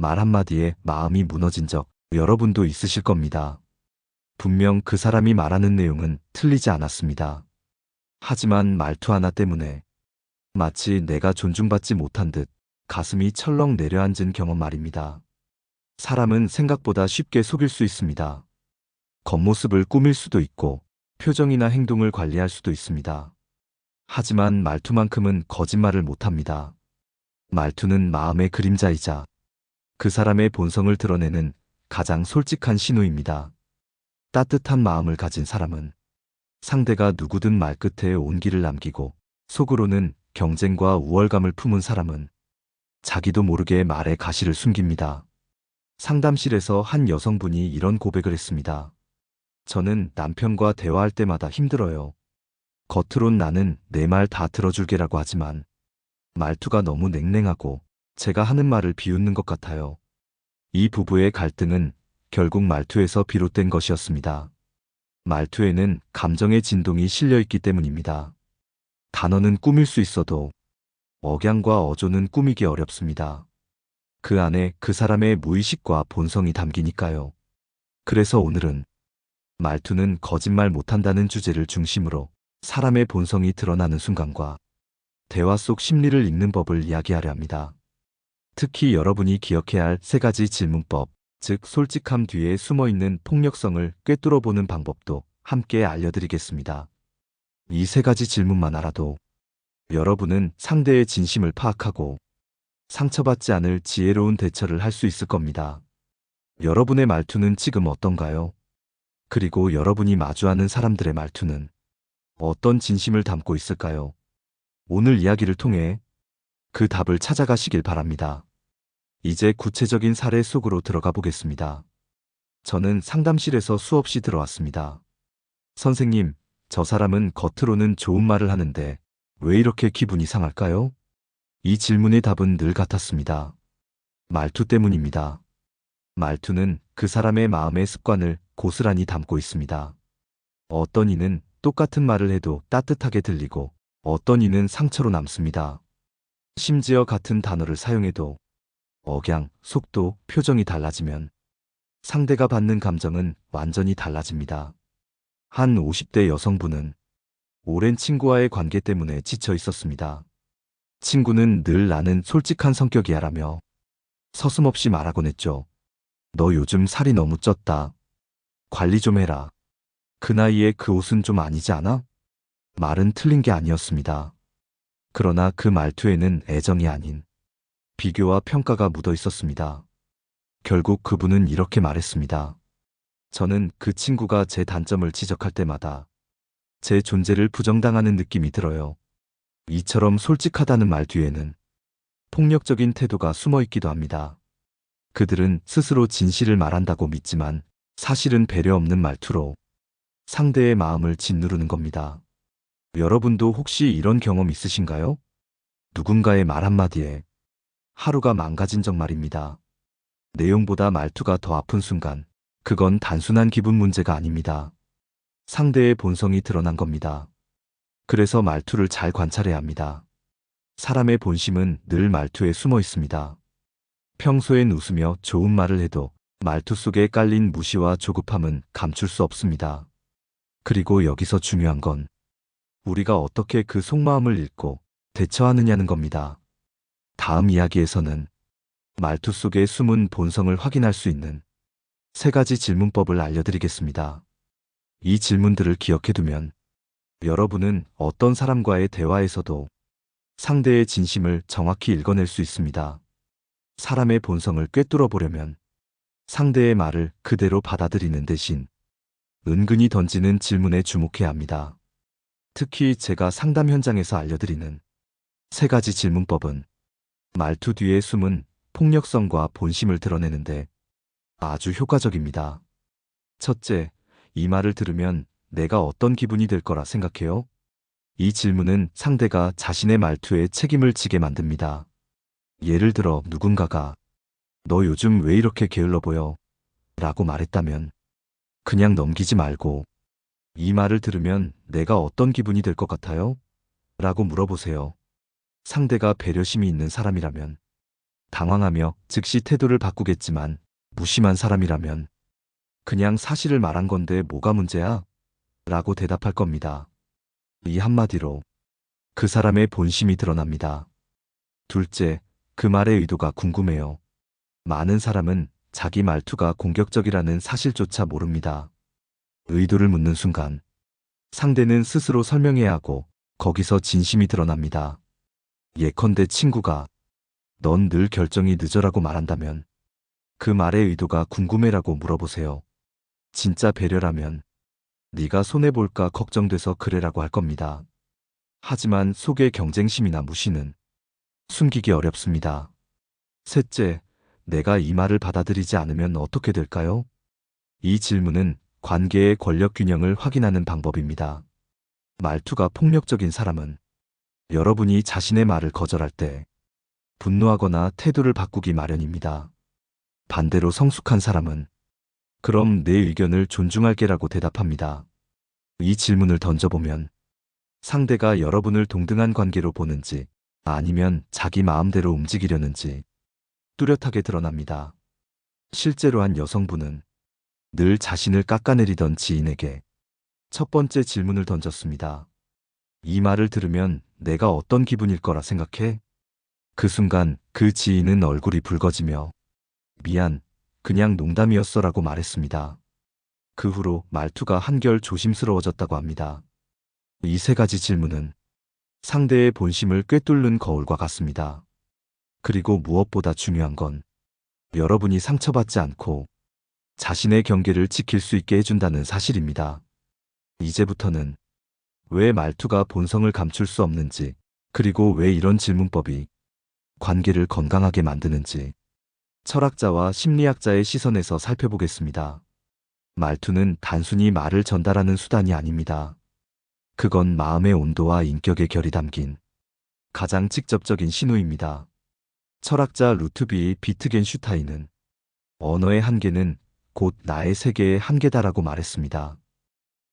말 한마디에 마음이 무너진 적 여러분도 있으실 겁니다. 분명 그 사람이 말하는 내용은 틀리지 않았습니다. 하지만 말투 하나 때문에 마치 내가 존중받지 못한 듯 가슴이 철렁 내려앉은 경험 말입니다. 사람은 생각보다 쉽게 속일 수 있습니다. 겉모습을 꾸밀 수도 있고 표정이나 행동을 관리할 수도 있습니다. 하지만 말투만큼은 거짓말을 못합니다. 말투는 마음의 그림자이자 그 사람의 본성을 드러내는 가장 솔직한 신호입니다. 따뜻한 마음을 가진 사람은 상대가 누구든 말끝에 온기를 남기고 속으로는 경쟁과 우월감을 품은 사람은 자기도 모르게 말에 가시를 숨깁니다. 상담실에서 한 여성분이 이런 고백을 했습니다. 저는 남편과 대화할 때마다 힘들어요. 겉으론 나는 내 말 다 들어줄게라고 하지만 말투가 너무 냉랭하고 제가 하는 말을 비웃는 것 같아요. 이 부부의 갈등은 결국 말투에서 비롯된 것이었습니다. 말투에는 감정의 진동이 실려 있기 때문입니다. 단어는 꾸밀 수 있어도 억양과 어조는 꾸미기 어렵습니다. 그 안에 그 사람의 무의식과 본성이 담기니까요. 그래서 오늘은 말투는 거짓말 못한다는 주제를 중심으로 사람의 본성이 드러나는 순간과 대화 속 심리를 읽는 법을 이야기하려 합니다. 특히 여러분이 기억해야 할 세 가지 질문법, 즉 솔직함 뒤에 숨어있는 폭력성을 꿰뚫어보는 방법도 함께 알려드리겠습니다. 이 세 가지 질문만 알아도 여러분은 상대의 진심을 파악하고 상처받지 않을 지혜로운 대처를 할 수 있을 겁니다. 여러분의 말투는 지금 어떤가요? 그리고 여러분이 마주하는 사람들의 말투는 어떤 진심을 담고 있을까요? 오늘 이야기를 통해 그 답을 찾아가시길 바랍니다. 이제 구체적인 사례 속으로 들어가 보겠습니다. 저는 상담실에서 수없이 들어왔습니다. 선생님, 저 사람은 겉으로는 좋은 말을 하는데 왜 이렇게 기분이 상할까요? 이 질문의 답은 늘 같았습니다. 말투 때문입니다. 말투는 그 사람의 마음의 습관을 고스란히 담고 있습니다. 어떤 이는 똑같은 말을 해도 따뜻하게 들리고 어떤 이는 상처로 남습니다. 심지어 같은 단어를 사용해도 억양, 속도, 표정이 달라지면 상대가 받는 감정은 완전히 달라집니다. 한 50대 여성분은 오랜 친구와의 관계 때문에 지쳐 있었습니다. 친구는 늘 나는 솔직한 성격이야라며 서슴없이 말하곤 했죠. 너 요즘 살이 너무 쪘다. 관리 좀 해라. 그 나이에 그 옷은 좀 아니지 않아? 말은 틀린 게 아니었습니다. 그러나 그 말투에는 애정이 아닌 비교와 평가가 묻어 있었습니다. 결국 그분은 이렇게 말했습니다. 저는 그 친구가 제 단점을 지적할 때마다 제 존재를 부정당하는 느낌이 들어요. 이처럼 솔직하다는 말 뒤에는 폭력적인 태도가 숨어 있기도 합니다. 그들은 스스로 진실을 말한다고 믿지만 사실은 배려 없는 말투로 상대의 마음을 짓누르는 겁니다. 여러분도 혹시 이런 경험 있으신가요? 누군가의 말 한마디에 하루가 망가진 적 말입니다. 내용보다 말투가 더 아픈 순간, 그건 단순한 기분 문제가 아닙니다. 상대의 본성이 드러난 겁니다. 그래서 말투를 잘 관찰해야 합니다. 사람의 본심은 늘 말투에 숨어 있습니다. 평소엔 웃으며 좋은 말을 해도 말투 속에 깔린 무시와 조급함은 감출 수 없습니다. 그리고 여기서 중요한 건 우리가 어떻게 그 속마음을 읽고 대처하느냐는 겁니다. 다음 이야기에서는 말투 속에 숨은 본성을 확인할 수 있는 세 가지 질문법을 알려드리겠습니다. 이 질문들을 기억해두면 여러분은 어떤 사람과의 대화에서도 상대의 진심을 정확히 읽어낼 수 있습니다. 사람의 본성을 꿰뚫어 보려면 상대의 말을 그대로 받아들이는 대신 은근히 던지는 질문에 주목해야 합니다. 특히 제가 상담 현장에서 알려드리는 세 가지 질문법은 말투 뒤에 숨은 폭력성과 본심을 드러내는데 아주 효과적입니다. 첫째, 이 말을 들으면 내가 어떤 기분이 들 거라 생각해요? 이 질문은 상대가 자신의 말투에 책임을 지게 만듭니다. 예를 들어 누군가가 너 요즘 왜 이렇게 게을러 보여? 라고 말했다면 그냥 넘기지 말고 이 말을 들으면 내가 어떤 기분이 들 것 같아요? 라고 물어보세요. 상대가 배려심이 있는 사람이라면 당황하며 즉시 태도를 바꾸겠지만 무심한 사람이라면 그냥 사실을 말한 건데 뭐가 문제야? 라고 대답할 겁니다. 이 한마디로 그 사람의 본심이 드러납니다. 둘째, 그 말의 의도가 궁금해요. 많은 사람은 자기 말투가 공격적이라는 사실조차 모릅니다. 의도를 묻는 순간 상대는 스스로 설명해야 하고 거기서 진심이 드러납니다. 예컨대 친구가 넌 늘 결정이 늦어라고 말한다면 그 말의 의도가 궁금해라고 물어보세요. 진짜 배려라면 네가 손해볼까 걱정돼서 그래라고 할 겁니다. 하지만 속의 경쟁심이나 무시는 숨기기 어렵습니다. 셋째, 내가 이 말을 받아들이지 않으면 어떻게 될까요? 이 질문은 관계의 권력 균형을 확인하는 방법입니다. 말투가 폭력적인 사람은 여러분이 자신의 말을 거절할 때 분노하거나 태도를 바꾸기 마련입니다. 반대로 성숙한 사람은 그럼 내 의견을 존중할게라고 대답합니다. 이 질문을 던져보면 상대가 여러분을 동등한 관계로 보는지 아니면 자기 마음대로 움직이려는지 뚜렷하게 드러납니다. 실제로 한 여성분은 늘 자신을 깎아내리던 지인에게 첫 번째 질문을 던졌습니다. 이 말을 들으면 내가 어떤 기분일 거라 생각해? 그 순간 그 지인은 얼굴이 붉어지며 미안, 그냥 농담이었어라고 말했습니다. 그 후로 말투가 한결 조심스러워졌다고 합니다. 이 세 가지 질문은 상대의 본심을 꿰뚫는 거울과 같습니다. 그리고 무엇보다 중요한 건 여러분이 상처받지 않고 자신의 경계를 지킬 수 있게 해준다는 사실입니다. 이제부터는 왜 말투가 본성을 감출 수 없는지, 그리고 왜 이런 질문법이 관계를 건강하게 만드는지 철학자와 심리학자의 시선에서 살펴보겠습니다. 말투는 단순히 말을 전달하는 수단이 아닙니다. 그건 마음의 온도와 인격의 결이 담긴 가장 직접적인 신호입니다. 철학자 루트비 비트겐슈타인은 언어의 한계는 곧 나의 세계의 한계다라고 말했습니다.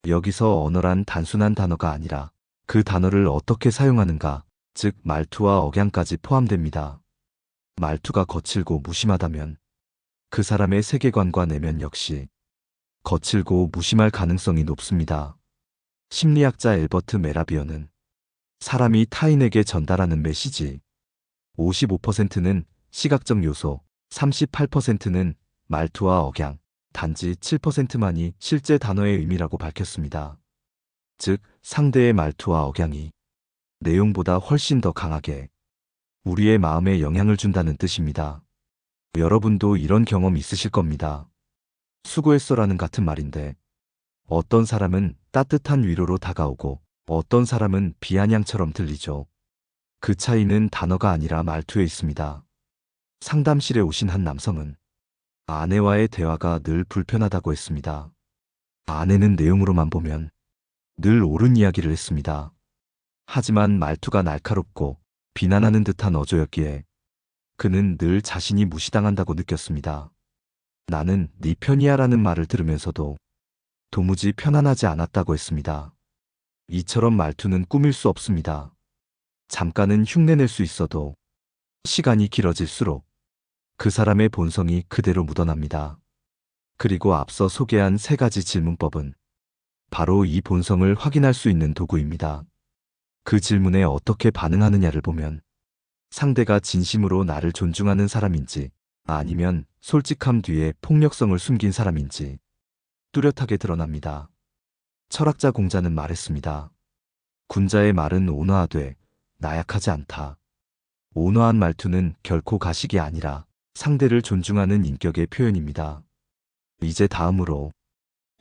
여기서 언어란 단순한 단어가 아니라 그 단어를 어떻게 사용하는가, 즉 말투와 억양까지 포함됩니다. 말투가 거칠고 무심하다면 그 사람의 세계관과 내면 역시 거칠고 무심할 가능성이 높습니다. 심리학자 엘버트 메라비어는 사람이 타인에게 전달하는 메시지 55%는 시각적 요소, 38%는 말투와 억양, 단지 7%만이 실제 단어의 의미라고 밝혔습니다. 즉, 상대의 말투와 억양이 내용보다 훨씬 더 강하게 우리의 마음에 영향을 준다는 뜻입니다. 여러분도 이런 경험 있으실 겁니다. 수고했어라는 같은 말인데 어떤 사람은 따뜻한 위로로 다가오고 어떤 사람은 비아냥처럼 들리죠. 그 차이는 단어가 아니라 말투에 있습니다. 상담실에 오신 한 남성은 아내와의 대화가 늘 불편하다고 했습니다. 아내는 내용으로만 보면 늘 옳은 이야기를 했습니다. 하지만 말투가 날카롭고 비난하는 듯한 어조였기에 그는 늘 자신이 무시당한다고 느꼈습니다. 나는 네 편이야라는 말을 들으면서도 도무지 편안하지 않았다고 했습니다. 이처럼 말투는 꾸밀 수 없습니다. 잠깐은 흉내낼 수 있어도 시간이 길어질수록 그 사람의 본성이 그대로 묻어납니다. 그리고 앞서 소개한 세 가지 질문법은 바로 이 본성을 확인할 수 있는 도구입니다. 그 질문에 어떻게 반응하느냐를 보면 상대가 진심으로 나를 존중하는 사람인지 아니면 솔직함 뒤에 폭력성을 숨긴 사람인지 뚜렷하게 드러납니다. 철학자 공자는 말했습니다. 군자의 말은 온화하되 나약하지 않다. 온화한 말투는 결코 가식이 아니라 상대를 존중하는 인격의 표현입니다. 이제 다음으로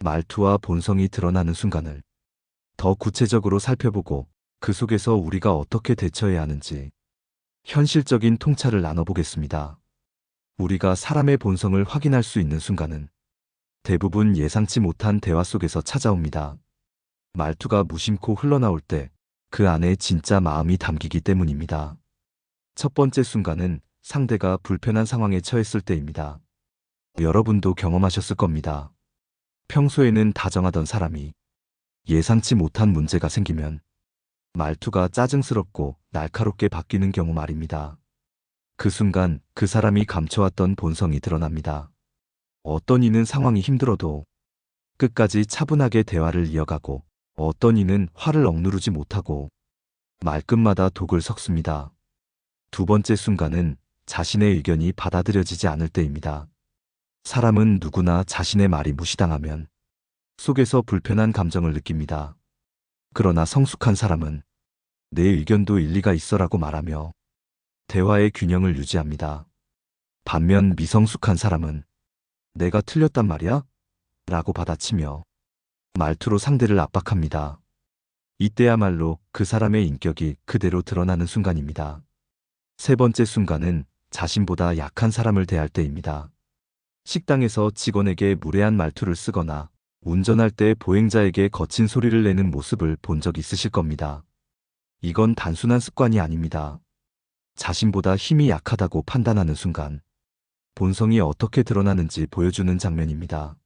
말투와 본성이 드러나는 순간을 더 구체적으로 살펴보고 그 속에서 우리가 어떻게 대처해야 하는지 현실적인 통찰을 나눠보겠습니다. 우리가 사람의 본성을 확인할 수 있는 순간은 대부분 예상치 못한 대화 속에서 찾아옵니다. 말투가 무심코 흘러나올 때 그 안에 진짜 마음이 담기기 때문입니다. 첫 번째 순간은 상대가 불편한 상황에 처했을 때입니다. 여러분도 경험하셨을 겁니다. 평소에는 다정하던 사람이 예상치 못한 문제가 생기면 말투가 짜증스럽고 날카롭게 바뀌는 경우 말입니다. 그 순간 그 사람이 감춰왔던 본성이 드러납니다. 어떤 이는 상황이 힘들어도 끝까지 차분하게 대화를 이어가고, 어떤 이는 화를 억누르지 못하고 말끝마다 독을 섞습니다. 두 번째 순간은 자신의 의견이 받아들여지지 않을 때입니다. 사람은 누구나 자신의 말이 무시당하면 속에서 불편한 감정을 느낍니다. 그러나 성숙한 사람은 내 의견도 일리가 있어라고 말하며 대화의 균형을 유지합니다. 반면 미성숙한 사람은 내가 틀렸단 말이야? 라고 받아치며 말투로 상대를 압박합니다. 이때야말로 그 사람의 인격이 그대로 드러나는 순간입니다. 세 번째 순간은 자신보다 약한 사람을 대할 때입니다. 식당에서 직원에게 무례한 말투를 쓰거나 운전할 때 보행자에게 거친 소리를 내는 모습을 본 적 있으실 겁니다. 이건 단순한 습관이 아닙니다. 자신보다 힘이 약하다고 판단하는 순간 본성이 어떻게 드러나는지 보여주는 장면입니다.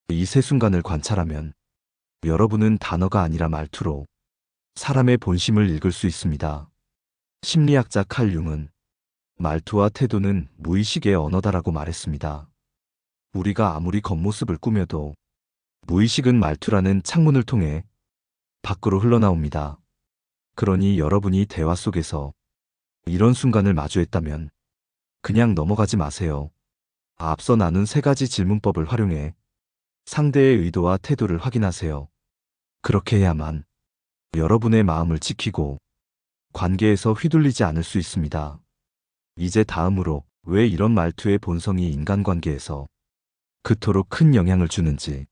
이 세 순간을 관찰하면 여러분은 단어가 아니라 말투로 사람의 본심을 읽을 수 있습니다. 심리학자 칼 융은 말투와 태도는 무의식의 언어다라고 말했습니다. 우리가 아무리 겉모습을 꾸며도 무의식은 말투라는 창문을 통해 밖으로 흘러나옵니다. 그러니 여러분이 대화 속에서 이런 순간을 마주했다면 그냥 넘어가지 마세요. 앞서 나눈 세 가지 질문법을 활용해 상대의 의도와 태도를 확인하세요. 그렇게 해야만 여러분의 마음을 지키고 관계에서 휘둘리지 않을 수 있습니다. 이제 다음으로 왜 이런 말투의 본성이 인간관계에서 그토록 큰 영향을 주는지,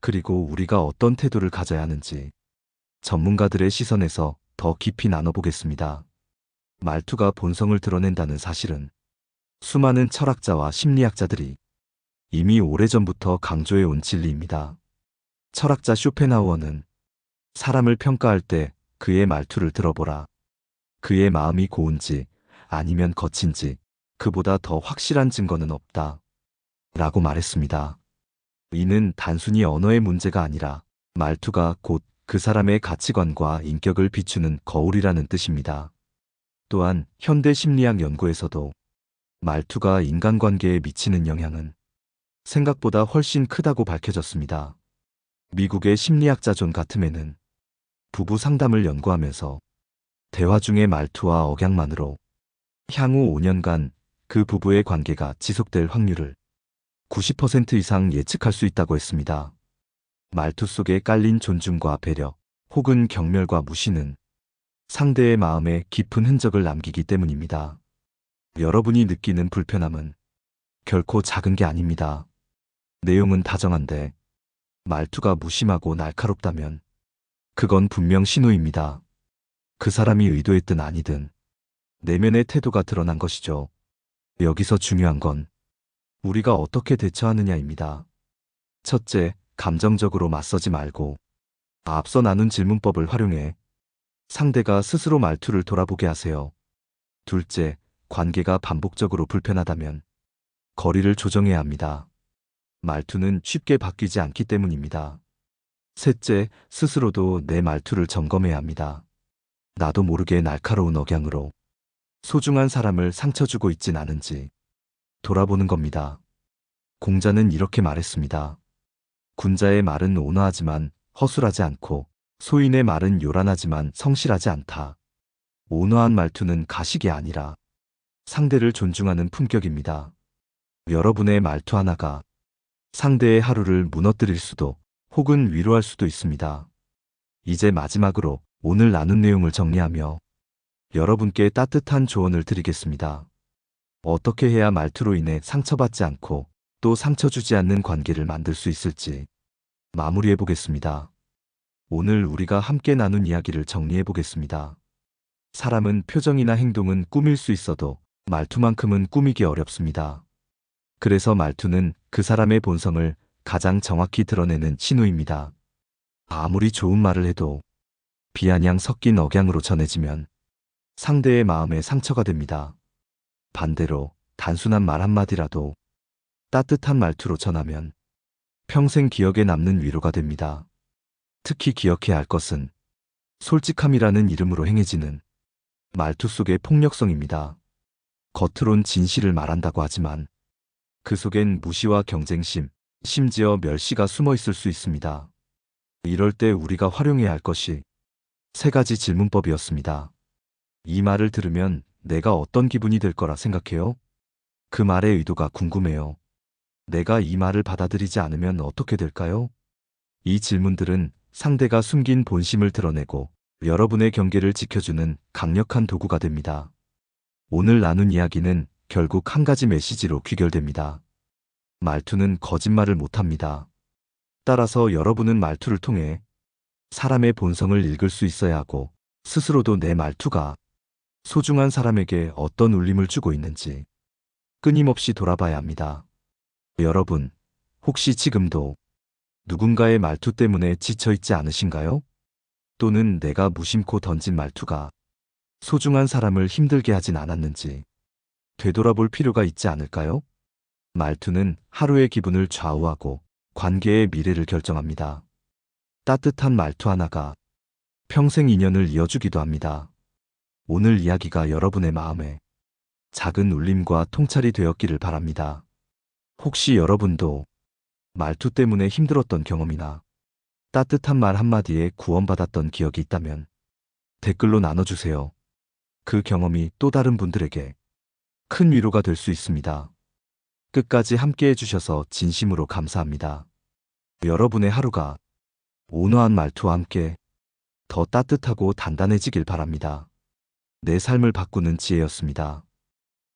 그리고 우리가 어떤 태도를 가져야 하는지 전문가들의 시선에서 더 깊이 나눠보겠습니다. 말투가 본성을 드러낸다는 사실은 수많은 철학자와 심리학자들이 이미 오래전부터 강조해온 진리입니다. 철학자 쇼펜하우어는 사람을 평가할 때 그의 말투를 들어보라. 그의 마음이 고운지 아니면 거친지 그보다 더 확실한 증거는 없다. 라고 말했습니다. 이는 단순히 언어의 문제가 아니라 말투가 곧 그 사람의 가치관과 인격을 비추는 거울이라는 뜻입니다. 또한 현대 심리학 연구에서도 말투가 인간관계에 미치는 영향은 생각보다 훨씬 크다고 밝혀졌습니다. 미국의 심리학자 존 가트맨은 부부 상담을 연구하면서 대화 중의 말투와 억양만으로 향후 5년간 그 부부의 관계가 지속될 확률을 90% 이상 예측할 수 있다고 했습니다. 말투 속에 깔린 존중과 배려, 혹은 경멸과 무시는 상대의 마음에 깊은 흔적을 남기기 때문입니다. 여러분이 느끼는 불편함은 결코 작은 게 아닙니다. 내용은 다정한데 말투가 무심하고 날카롭다면 그건 분명 신호입니다. 그 사람이 의도했든 아니든 내면의 태도가 드러난 것이죠. 여기서 중요한 건 우리가 어떻게 대처하느냐입니다. 첫째, 감정적으로 맞서지 말고 앞서 나눈 질문법을 활용해 상대가 스스로 말투를 돌아보게 하세요. 둘째, 관계가 반복적으로 불편하다면 거리를 조정해야 합니다. 말투는 쉽게 바뀌지 않기 때문입니다. 셋째, 스스로도 내 말투를 점검해야 합니다. 나도 모르게 날카로운 억양으로 소중한 사람을 상처 주고 있진 않은지 돌아보는 겁니다. 공자는 이렇게 말했습니다. 군자의 말은 온화하지만 허술하지 않고 소인의 말은 요란하지만 성실하지 않다. 온화한 말투는 가식이 아니라 상대를 존중하는 품격입니다. 여러분의 말투 하나가 상대의 하루를 무너뜨릴 수도 혹은 위로할 수도 있습니다. 이제 마지막으로 오늘 나눈 내용을 정리하며 여러분께 따뜻한 조언을 드리겠습니다. 어떻게 해야 말투로 인해 상처받지 않고 또 상처 주지 않는 관계를 만들 수 있을지 마무리해 보겠습니다. 오늘 우리가 함께 나눈 이야기를 정리해 보겠습니다. 사람은 표정이나 행동은 꾸밀 수 있어도 말투만큼은 꾸미기 어렵습니다. 그래서 말투는 그 사람의 본성을 가장 정확히 드러내는 신호입니다. 아무리 좋은 말을 해도 비아냥 섞인 억양으로 전해지면 상대의 마음에 상처가 됩니다. 반대로 단순한 말 한마디라도 따뜻한 말투로 전하면 평생 기억에 남는 위로가 됩니다. 특히 기억해야 할 것은 솔직함이라는 이름으로 행해지는 말투 속의 폭력성입니다. 겉으론 진실을 말한다고 하지만 그 속엔 무시와 경쟁심, 심지어 멸시가 숨어 있을 수 있습니다. 이럴 때 우리가 활용해야 할 것이 세 가지 질문법이었습니다. 이 말을 들으면 내가 어떤 기분이 들 거라 생각해요? 그 말의 의도가 궁금해요. 내가 이 말을 받아들이지 않으면 어떻게 될까요? 이 질문들은 상대가 숨긴 본심을 드러내고 여러분의 경계를 지켜주는 강력한 도구가 됩니다. 오늘 나눈 이야기는 결국 한 가지 메시지로 귀결됩니다. 말투는 거짓말을 못합니다. 따라서 여러분은 말투를 통해 사람의 본성을 읽을 수 있어야 하고 스스로도 내 말투가 소중한 사람에게 어떤 울림을 주고 있는지 끊임없이 돌아봐야 합니다. 여러분, 혹시 지금도 누군가의 말투 때문에 지쳐있지 않으신가요? 또는 내가 무심코 던진 말투가 소중한 사람을 힘들게 하진 않았는지 되돌아볼 필요가 있지 않을까요? 말투는 하루의 기분을 좌우하고 관계의 미래를 결정합니다. 따뜻한 말투 하나가 평생 인연을 이어주기도 합니다. 오늘 이야기가 여러분의 마음에 작은 울림과 통찰이 되었기를 바랍니다. 혹시 여러분도 말투 때문에 힘들었던 경험이나 따뜻한 말 한마디에 구원받았던 기억이 있다면 댓글로 나눠주세요. 그 경험이 또 다른 분들에게 큰 위로가 될 수 있습니다. 끝까지 함께 해주셔서 진심으로 감사합니다. 여러분의 하루가 온화한 말투와 함께 더 따뜻하고 단단해지길 바랍니다. 내 삶을 바꾸는 지혜였습니다.